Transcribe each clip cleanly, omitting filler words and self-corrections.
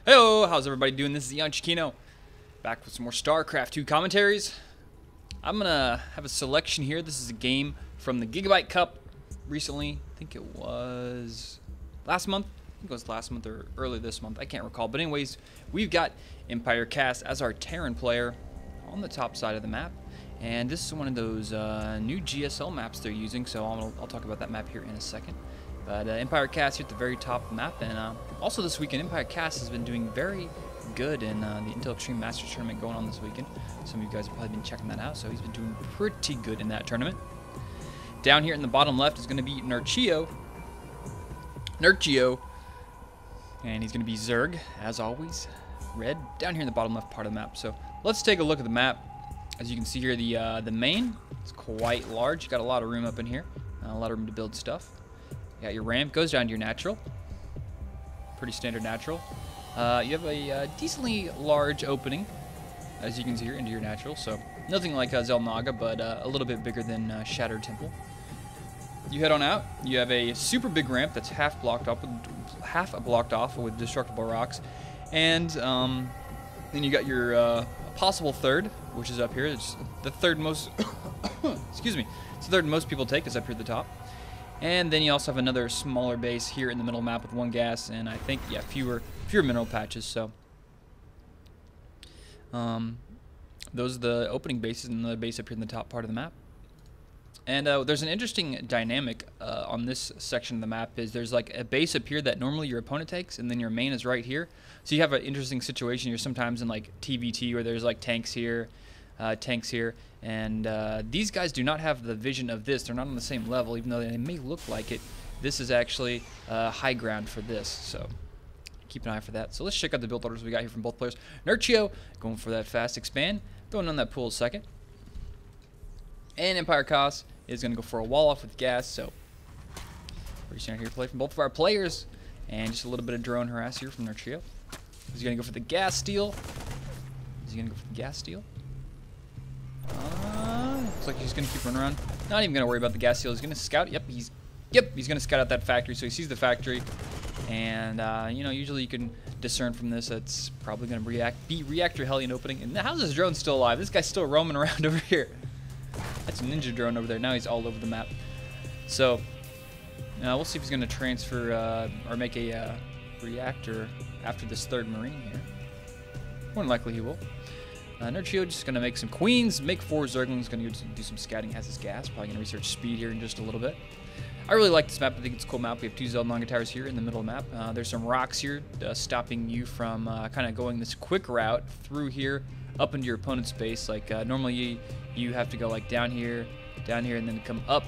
Heyo, how's everybody doing? This is EonShiKeno, back with some more Starcraft 2 commentaries. I'm gonna have a selection here. This is a game from the Gigabyte Cup recently. I think it was last month. I think it was last month or early this month. I can't recall. But anyways, we've got EmpireKas as our Terran player on the top side of the map. And this is one of those new GSL maps they're using, so I'll talk about that map here in a second. But EmpireKas here at the very top of the map, and also this weekend, EmpireKas has been doing very good in the Intel Extreme Masters tournament going on this weekend. Some of you guys have probably been checking that out, so he's been doing pretty good in that tournament. Down here in the bottom left is going to be Nerchio, and he's going to be Zerg, as always, red, down here in the bottom left part of the map. So let's take a look at the map. As you can see here, the main is quite large. You got a lot of room up in here, a lot of room to build stuff. You got your ramp, goes down to your natural. Pretty standard natural. You have a decently large opening, as you can see here, into your natural. So nothing like Zelnaga, but a little bit bigger than Shattered Temple. You head on out. You have a super big ramp that's half blocked off with destructible rocks, and then you got your possible third, which is up here. It's the third most. Excuse me. It's the third most people take is up here at the top. And then you also have another smaller base here in the middle map with one gas, and I think, yeah, fewer mineral patches. So those are the opening bases, and another base up here in the top part of the map. And there's an interesting dynamic on this section of the map. Is there's like a base up here that normally your opponent takes, and then your main is right here. So you have an interesting situation. You're sometimes in like TvZ where there's like tanks here, and these guys do not have the vision of this. They're not on the same level, even though they may look like it. This is actually high ground for this, so keep an eye for that. So let's check out the build orders we got here from both players. Nerchio going for that fast expand, throwing on that pool second. And EmpireKas is going to go for a wall off with gas, so we're seeing here play from both of our players. And just a little bit of drone harass here from Nerchio. He's going to go for the gas steal. Looks like he's going to keep running around. Not even going to worry about the gas steal. He's going to scout. Yep, he's going to scout out that factory. So he sees the factory, and you know, usually you can discern from this that's probably going to be reactor Hellion opening. And how's this drone still alive? This guy's still roaming around over here. That's a ninja drone over there. Now he's all over the map. So we'll see if he's going to transfer or make a reactor after this third marine here. More than likely he will. Nerchio just going to make some queens, make 4 Zerglings, going to do some scouting, has his gas, probably going to research speed here in just a little bit. I really like this map. I think it's a cool map. We have 2 Zelnaga towers here in the middle of the map. There's some rocks here stopping you from kind of going this quick route through here up into your opponent's base. Like normally you have to go like down here, and then come up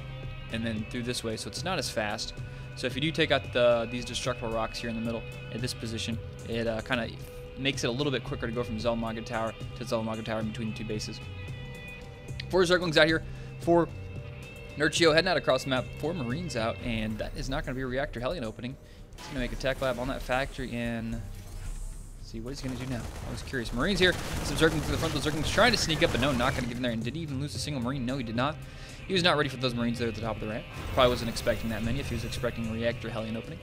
and then through this way, so it's not as fast. So if you do take out these destructible rocks here in the middle at this position, it kind of makes it a little bit quicker to go from Zelnaga Tower to Zelnaga Tower in between the 2 bases. 4 Zerglings out here, 4 Nerchio heading out across the map, 4 Marines out, and that is not going to be a reactor Hellion opening. He's going to make a tech lab on that factory and see what he's going to do now. I was curious. Marines here, some Zerglings to the front. The Zerglings trying to sneak up, but no, not going to get in there. And did he even lose a single Marine? No, he did not. He was not ready for those Marines there at the top of the ramp. Probably wasn't expecting that many if he was expecting a reactor Hellion opening.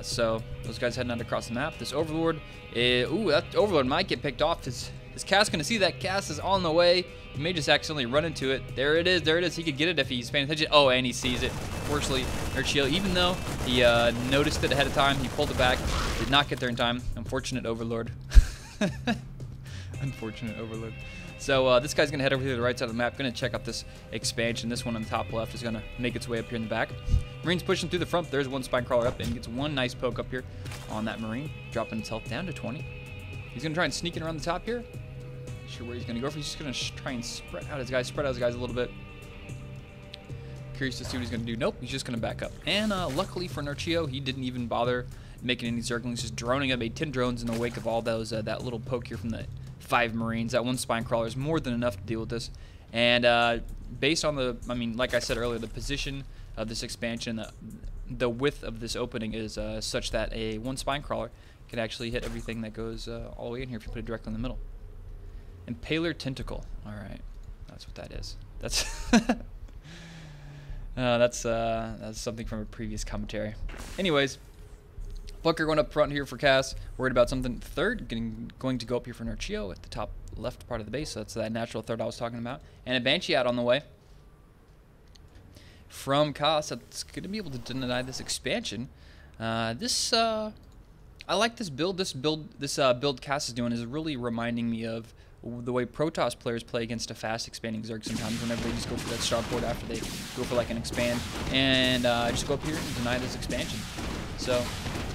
So those guys heading out across the map. This Overlord, that Overlord might get picked off. Is Cass going to see that? Cass is on the way. He may just accidentally run into it. There it is. He could get it if he's paying attention. Oh, and he sees it. Fortunately, Nerchio, even though he noticed it ahead of time, he pulled it back. Did not get there in time. Unfortunate Overlord. Unfortunate Overlord. So this guy's going to head over to the right side of the map. Going to check out this expansion. This one on the top left is going to make its way up here in the back. Marines pushing through the front. There's one spine crawler up, and he gets one nice poke up here on that Marine, dropping his health down to 20. He's going to try and sneak in around the top here. Not sure where he's going to go for. He's just going to try and spread out his guys a little bit. Curious to see what he's going to do. Nope, he's just going to back up. And luckily for Nerchio, he didn't even bother making any Zerglings, just droning up. Made 10 drones in the wake of all those that little poke here from the 5 Marines. That one spine crawler is more than enough to deal with this. And based on like I said earlier, the position of this expansion, the width of this opening is such that one spine crawler can actually hit everything that goes all the way in here if you put it directly in the middle. Impaler Tentacle. All right, that's what that is. That's something from a previous commentary. Anyways, Bunker going up front here for Cass. Worried about something. Third, going to go up here for Nerchio at the top left part of the base. So that's that natural third I was talking about. And a Banshee out on the way from Kas. That's going to be able to deny this expansion. I like this build. This build Cass is doing is really reminding me of the way Protoss players play against a fast expanding Zerg sometimes, whenever they just go for that starport after they go for like an expand and just go up here and deny this expansion. So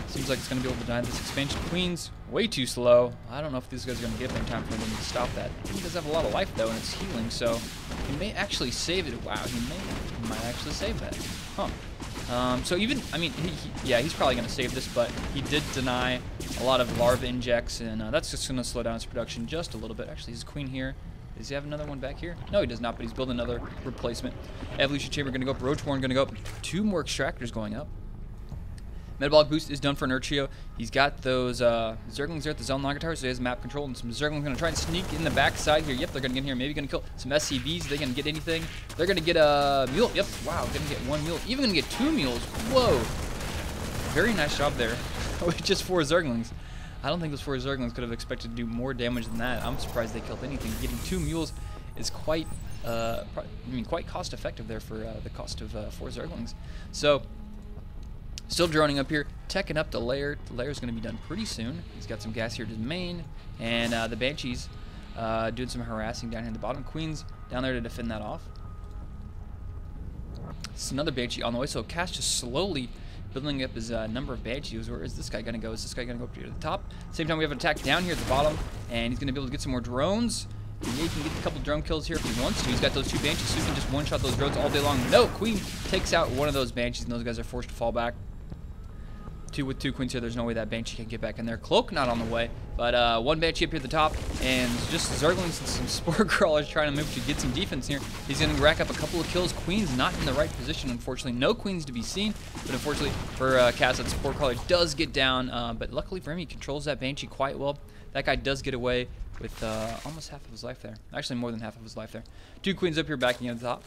seems like it's going to be able to deny this expansion. Queen's way too slow. I don't know if these guys are going to get there in time for them to stop that. He does have a lot of life though, and it's healing, so he may actually save it. Wow, he might actually save that. Huh. So even, I mean, he's probably going to save this, but he did deny a lot of larva injects, and that's just going to slow down his production just a little bit. Actually, his queen here. Does he have another one back here? No, he does not, but he's building another replacement. Evolution Chamber going to go up. Roachborn going to go up. 2 more extractors going up. Metabolic boost is done for Nerchio. He's got those Zerglings there at the Zone Logger Tower, so he has map control, and some Zerglings going to try and sneak in the back side here. Yep, they're going to get in here. Maybe going to kill some SCVs. Are they going to get anything? They're going to get a mule. Yep, wow, going to get 1 mule. Even going to get 2 mules. Whoa. Very nice job there with just 4 Zerglings. I don't think those 4 Zerglings could have expected to do more damage than that. I'm surprised they killed anything. Getting 2 mules is quite, quite cost effective there for the cost of 4 Zerglings. So, still droning up here, teching up the lair. The lair is going to be done pretty soon. He's got some gas here to the main, and the Banshees doing some harassing down here at the bottom. Queen's down there to defend that off. It's another Banshee on the way, so Cass just slowly building up his number of Banshees. Where is this guy going to go? Is this guy going to go up here to the top? Same time, we have an attack down here at the bottom, and he's going to be able to get some more drones. He can get a couple drone kills here if he wants to. He's got those 2 Banshees, so he can just one-shot those drones all day long. No, Queen takes out one of those Banshees, and those guys are forced to fall back. With 2 Queens here, there's no way that Banshee can get back in there. Cloak not on the way, but 1 Banshee up here at the top, and just Zerglings and some Spore Crawlers trying to move to get some defense here. He's going to rack up a couple of kills. Queen's not in the right position, unfortunately. No Queens to be seen, but unfortunately for Cass, that Spore Crawler does get down, but luckily for him, he controls that Banshee quite well. That guy does get away with almost half of his life there. Actually, more than half of his life there. 2 Queens up here backing at the top.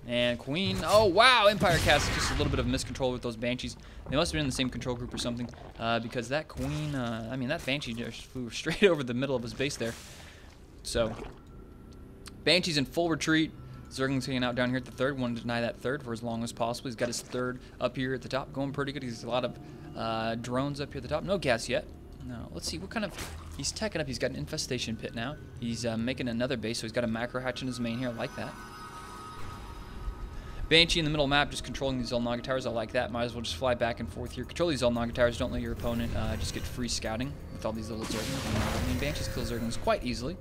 And Queen, oh wow, EmpireKas, just a little bit of miscontrol with those Banshees. They must have been in the same control group or something, because that Queen, that Banshee just flew straight over the middle of his base there. So, Banshee's in full retreat. Zergling's hanging out down here at the third, wanted to deny that third for as long as possible. He's got his third up here at the top, going pretty good. He's got a lot of drones up here at the top. No gas yet. No, let's see what kind of, he's teching up. He's got an infestation pit now. He's making another base, so he's got a macro hatch in his main here. I like that. Banshee in the middle map, just controlling these Zelnaga towers. I like that. Might as well just fly back and forth here. Control these Zelnaga towers. Don't let your opponent just get free scouting with all these little Zerglings. Banshees kill Zerglings quite easily.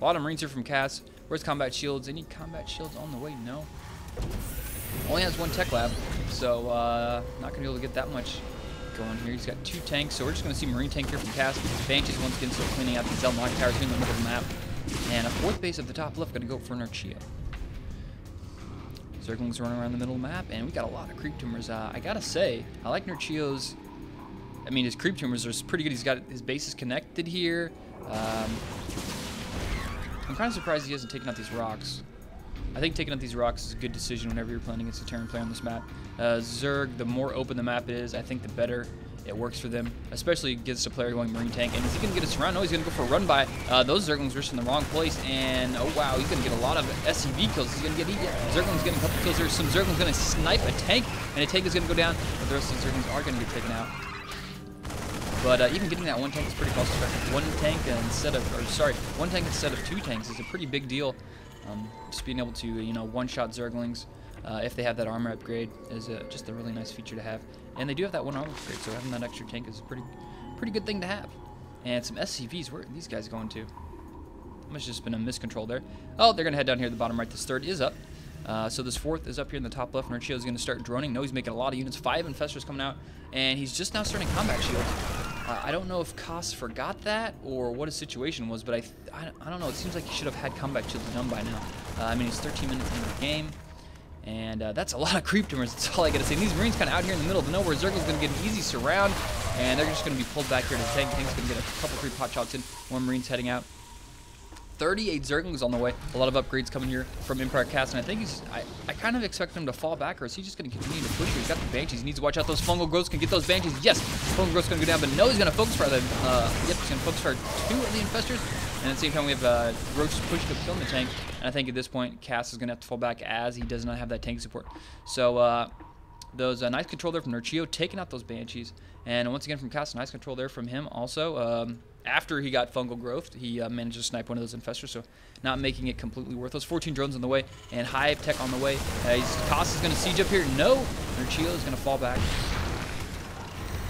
A lot of Marines here from Cass. Where's combat shields? Any combat shields on the way? No. Only has 1 tech lab, so not going to be able to get that much going here. He's got 2 tanks, so we're just going to see Marine tank here from Cass. Banshees once again still cleaning out these Zelnaga towers here in the middle of the map. And a 4th base at the top left, going to go for Nerchio. Zerglings running around the middle of the map, and we got a lot of creep tumors. I gotta say, I like Nerchio's. His creep tumors are pretty good. He's got his bases connected here. I'm kind of surprised he hasn't taken out these rocks. I think taking out these rocks is a good decision whenever you're playing against a Terran player on this map. Zerg, the more open the map is, I think the better it works for them, especially against a player going Marine tank. And is he going to get a surround? No, he's going to go for a run by. Those Zerglings are just in the wrong place, and oh wow, he's going to get a lot of SCV kills. He's going to get Zerglings getting a couple kills there. Some Zerglings going to snipe a tank, and a tank is going to go down, but the rest of the Zerglings are going to get taken out. But even getting that 1 tank is pretty cost effective. 1 tank instead of 2 tanks is a pretty big deal. Just being able to one-shot Zerglings if they have that armor upgrade is just a really nice feature to have. And they do have that 1 armor upgrade, so having that extra tank is a pretty good thing to have. And some SCVs, where are these guys going to? Must have just been a miscontrol there. Oh, they're going to head down here at the bottom right. This 3rd is up. So this 4th is up here in the top left. Nerchio is going to start droning. No, he's making a lot of units. 5 infestors coming out, and he's just now starting combat shields. I don't know if Kas forgot that or what his situation was, but I don't know. It seems like he should have had combat shields done by now. He's 13 minutes into the game. And that's a lot of creep tumors. That's all I gotta say. And these Marines kind of out here in the middle of nowhere. Zergling's gonna get an easy surround, and they're just gonna be pulled back here to the tank. Tank's gonna get a couple 3 pot shots in. 1 Marine's heading out. 38 Zerglings on the way. A lot of upgrades coming here from EmpireKas, and I think he's, I kind of expect him to fall back, or is he just going to continue to push here? He's got the Banshees. He needs to watch out those fungal growths. Can get those Banshees. Yes, fungal growth's going to go down, but no, he's going to focus fire them. Yep, he's going to focus fire 2 of the infestors, and at the same time we have Roach pushing up, killing the tank, and I think at this point, Kas is going to have to fall back as he does not have that tank support. So, those nice control there from Nerchio, taking out those Banshees, and once again from Kas, nice control there from him also. After he got fungal growth, he managed to snipe one of those infestors, so not making it completely worthless. 14 drones on the way, and Hive Tech on the way. Kas is going to siege up here. No! Nerchio is going to fall back.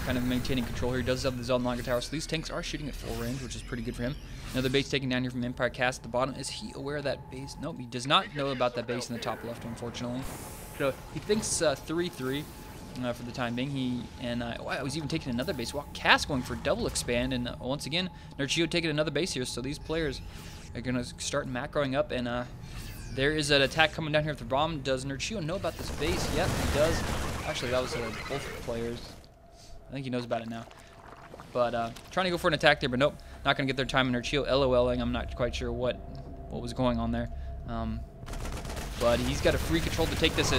Kind of maintaining control here. He does have the zone longer tower, so these tanks are shooting at full range, which is pretty good for him. Another base taken down here from EmpireKas at the bottom. Is he aware of that base? Nope, he does not know about that base in the top left, unfortunately. So he thinks 3-3. For the time being, wow, he's even taking another base. Wow, Kas going for double expand, and once again, Nerchio taking another base here. So these players are going to start macroing up, and there is an attack coming down here with the bomb. Does Nerchio know about this base? Yep, he does. Actually, that was both players. I think he knows about it now. But trying to go for an attack there, but nope, not going to get their time. And Nerchio LOLing. I'm not quite sure what was going on there. But he's got a free control to take this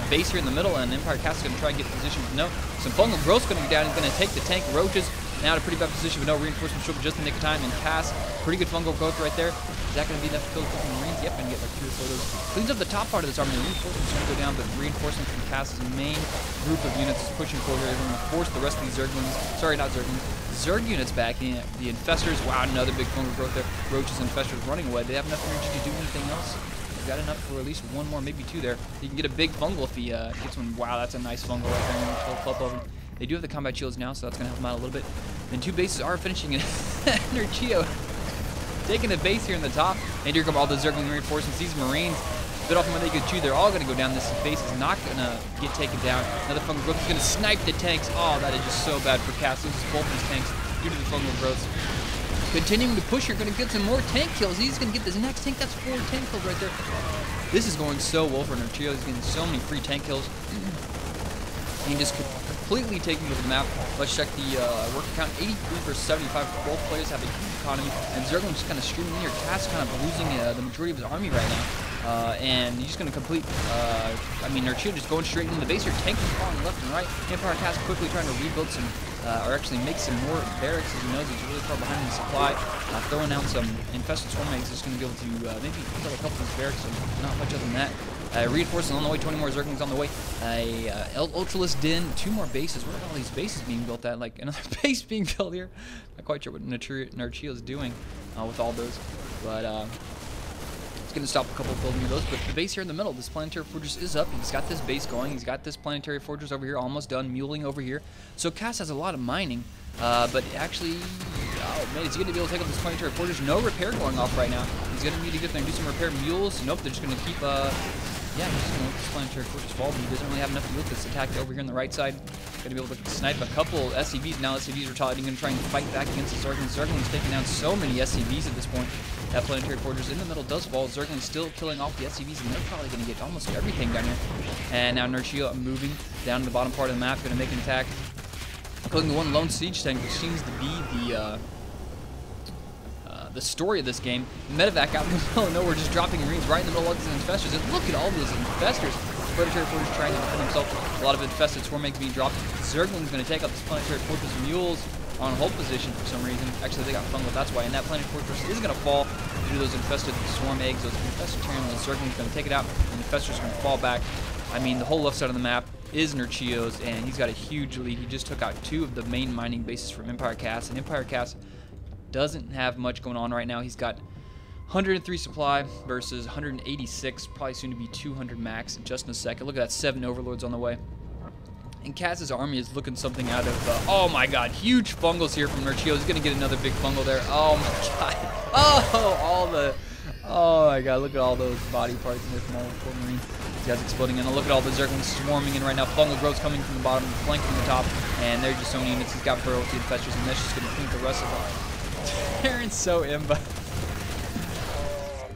base here in the middle, and EmpireKas is going to try and get position. No, some fungal growth's going to go down. He's going to take the tank. Roaches now in a pretty bad position, but no reinforcement show up just in the nick of time. And Kas, pretty good fungal growth right there. Is that going to be enough to kill the fucking Marines? Yep, and get like 2 or 4 of those. Cleans up the top part of this army. The reinforcement's going to go down, but reinforcement from Kas's main group of units is pushing forward here. They're going to force the rest of these Zerglings, sorry, not Zerglings, Zerg units back. The infestors, wow, another big fungal growth there. Roaches and infestors running away. They have enough energy to do anything else. Got enough for at least 1 more, maybe 2 there. He can get a big fungal if he gets one. Wow, that's a nice fungal right there. Flip over. They do have the combat shields now, so that's going to help him out a little bit. And 2 bases are finishing it. Nerchio taking the base here in the top. And here come all the Zergling reinforcements. These Marines, bit off when they could chew. They're all going to go down. This base is not going to get taken down. Another fungal growth is going to snipe the tanks. Oh, that is just so bad for Kas. Loses both his tanks due to the fungal growths. Continuing to push, you're going to get some more tank kills. He's going to get this next tank. That's 4 tank kills right there. This is going so well for Nerchio. He's getting so many free tank kills. He just completely taking over the map. Let's check the work count. 83 versus 75. Both players have a huge economy. And Zergling's just kind of streaming in here. Kas kind of losing the majority of his army right now. And he's just going to complete, Nerchio just going straight into the base here. Tanks are falling left and right. EmpireKas quickly trying to rebuild some, or actually make some more barracks, as he knows he's really far behind in the supply. Throwing out some infested swarm eggs is going to be able to maybe kill a couple of these barracks, so not much other than that. Reinforcing on the way, 20 more Zerglings on the way. Ultralist Den, 2 more bases. Where are all these bases being built at? Like another base being built here. Not quite sure what Nerchio is doing with all those, but it's going to stop a couple of building of those. But the base here in the middle, this planetary fortress is up. He's got this base going. He's got this planetary fortress over here, almost done, muling over here. So Kas has a lot of mining, but actually, oh man, is he going to be able to take up this planetary fortress? No repair going off right now. He's going to need to get there and do some repair. Mules, nope, they're just going to keep, yeah, he's just going to let this planetary fortress fall, but he doesn't really have enough to deal with this attack over here on the right side. Going to be able to snipe a couple SCVs. Now SCVs are going to try and fight back against the Zerglings. Zergling's taking down so many SCVs at this point. That planetary fortress in the middle does fall. Zergling's still killing off the SCVs, and they're probably going to get almost everything down here. And now Nerchio moving down to the bottom part of the map, going to make an attack. Killing the 1 lone siege tank, which seems to be the story of this game. Medevac out in the middle of nowhere, just dropping Marines right in the middle of these infestors. And look at all those infestors. Planetary fortress trying to defend himself. A lot of infested swarm eggs being dropped. Zergling's going to take up this planetary fortress. Mules on hold position for some reason. Actually, they got fungal, that's why. And that planetary fortress is going to fall due to those infested swarm eggs. Those infested Terran, those Zergling's going to take it out, and the infestors going to fall back. I mean, the whole left side of the map is Nerchio's, and he's got a huge lead. He just took out 2 of the main mining bases from EmpireKas, and EmpireKas doesn't have much going on right now. He's got 103 supply versus 186, probably soon to be 200 max in just in a second. Look at that, 7 overlords on the way. And Kas's army is looking something out of, oh my god, huge fungals here from Nerchio. He's going to get another big fungal there. Oh my god. Oh, oh my god, look at all those body parts in there from all the 4 Marines. These guys exploding, and look at all the Zerglings swarming in right now. Fungal growth's coming from the bottom, flanking the top, and there's just so many units. He's got Burrow with the infestors, and that's just going to clean the rest of them. Terran's so imba.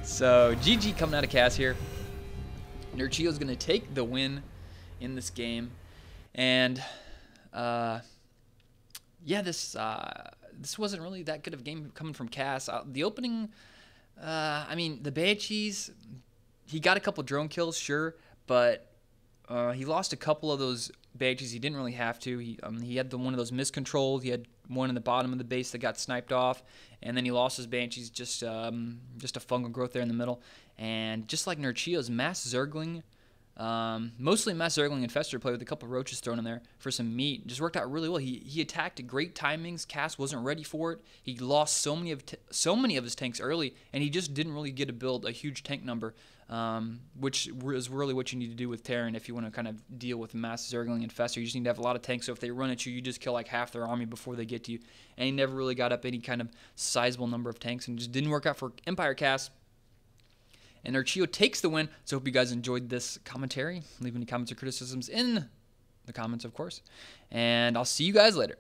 So, GG coming out of Kas here. Nerchio's going to take the win in this game. And, yeah, this wasn't really that good of a game coming from Kas. The opening I mean, the Banshees, he got a couple drone kills, sure, but he lost a couple of those Banshees he didn't really have to. He had one of those miscontrolled. He had one in the bottom of the base that got sniped off, and then he lost his Banshees just a fungal growth there in the middle. And just like Nerchio's mass Zergling, mostly mass Zergling Infestor play with a couple roaches thrown in there for some meat. Just worked out really well. He attacked at great timings. Cass wasn't ready for it. He lost so many of his tanks early, and he just didn't really get to build a huge tank number, which is really what you need to do with Terran if you want to kind of deal with mass Zergling Infestor. You just need to have a lot of tanks, so if they run at you, you just kill like half their army before they get to you. And he never really got up any kind of sizable number of tanks, and just didn't work out for EmpireKas. And Nerchio takes the win. So I hope you guys enjoyed this commentary. Leave any comments or criticisms in the comments, of course. And I'll see you guys later.